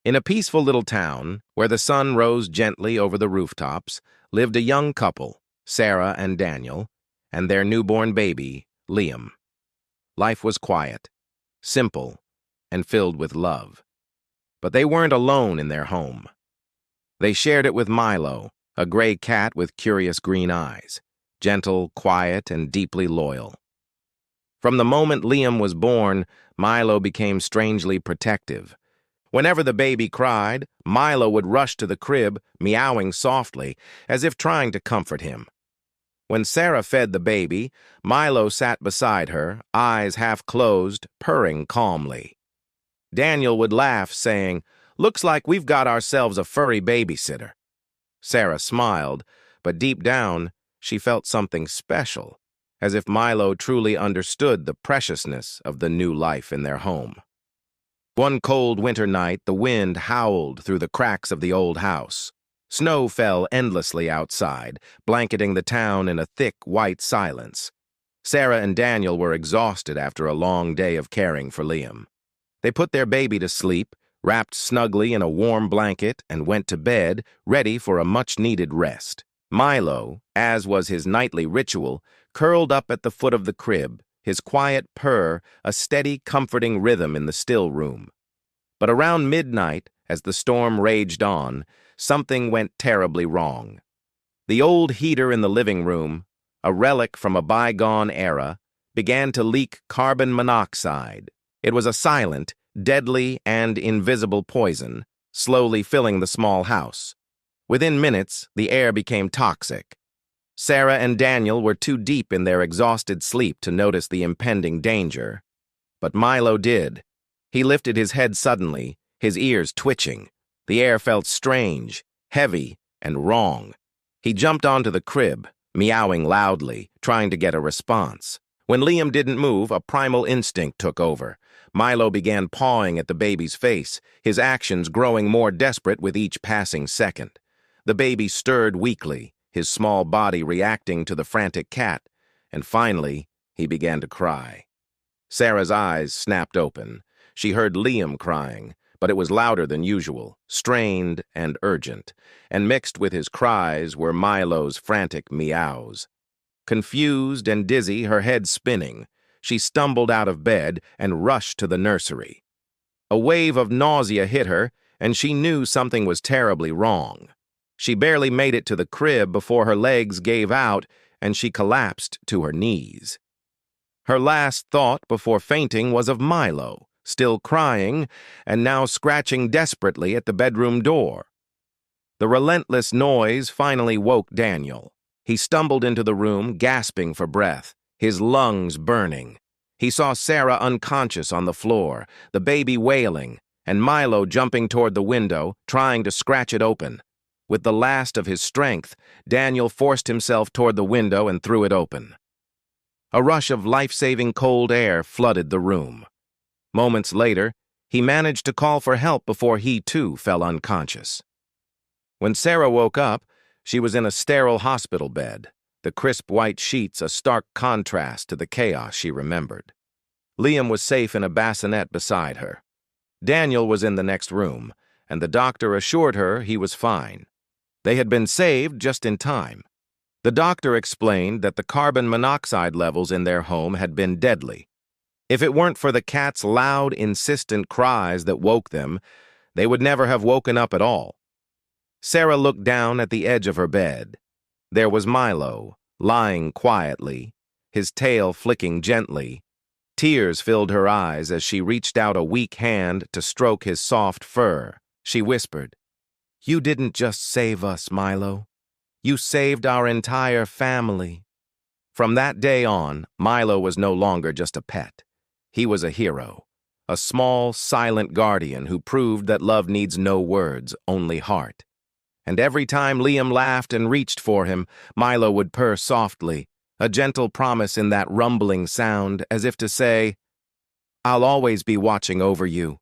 In a peaceful little town, where the sun rose gently over the rooftops, lived a young couple, Sarah and Daniel, and their newborn baby, Liam. Life was quiet, simple, and filled with love. But they weren't alone in their home. They shared it with Milo, a gray cat with curious green eyes, gentle, quiet, and deeply loyal. From the moment Liam was born, Milo became strangely protective. Whenever the baby cried, Milo would rush to the crib, meowing softly, as if trying to comfort him. When Sarah fed the baby, Milo sat beside her, eyes half closed, purring calmly. Daniel would laugh, saying, "Looks like we've got ourselves a furry babysitter." Sarah smiled, but deep down, she felt something special, as if Milo truly understood the preciousness of the new life in their home. One cold winter night, the wind howled through the cracks of the old house. Snow fell endlessly outside, blanketing the town in a thick, white silence. Sarah and Daniel were exhausted after a long day of caring for Liam. They put their baby to sleep, wrapped snugly in a warm blanket, and went to bed, ready for a much-needed rest. Milo, as was his nightly ritual, curled up at the foot of the crib, his quiet purr a steady, comforting rhythm in the still room. But around midnight, as the storm raged on, something went terribly wrong. The old heater in the living room, a relic from a bygone era, began to leak carbon monoxide. It was a silent, deadly, and invisible poison, slowly filling the small house. Within minutes, the air became toxic. Sarah and Daniel were too deep in their exhausted sleep to notice the impending danger. But Milo did. He lifted his head suddenly, his ears twitching. The air felt strange, heavy, and wrong. He jumped onto the crib, meowing loudly, trying to get a response. When Liam didn't move, a primal instinct took over. Milo began pawing at the baby's face, his actions growing more desperate with each passing second. The baby stirred weakly, his small body reacting to the frantic cat, and finally, he began to cry. Sarah's eyes snapped open. She heard Liam crying, but it was louder than usual, strained and urgent, and mixed with his cries were Milo's frantic meows. Confused and dizzy, her head spinning, she stumbled out of bed and rushed to the nursery. A wave of nausea hit her, and she knew something was terribly wrong. She barely made it to the crib before her legs gave out and she collapsed to her knees. Her last thought before fainting was of Milo, still crying and now scratching desperately at the bedroom door. The relentless noise finally woke Daniel. He stumbled into the room, gasping for breath, his lungs burning. He saw Sarah unconscious on the floor, the baby wailing, and Milo jumping toward the window, trying to scratch it open. With the last of his strength, Daniel forced himself toward the window and threw it open. A rush of life-saving cold air flooded the room. Moments later, he managed to call for help before he too fell unconscious. When Sarah woke up, she was in a sterile hospital bed, the crisp white sheets a stark contrast to the chaos she remembered. Liam was safe in a bassinet beside her. Daniel was in the next room, and the doctor assured her he was fine. They had been saved just in time. The doctor explained that the carbon monoxide levels in their home had been deadly. If it weren't for the cat's loud, insistent cries that woke them, they would never have woken up at all. Sarah looked down at the edge of her bed. There was Milo, lying quietly, his tail flicking gently. Tears filled her eyes as she reached out a weak hand to stroke his soft fur. She whispered, "You didn't just save us, Milo. You saved our entire family." From that day on, Milo was no longer just a pet. He was a hero, a small, silent guardian who proved that love needs no words, only heart. And every time Liam laughed and reached for him, Milo would purr softly, a gentle promise in that rumbling sound, as if to say, "I'll always be watching over you."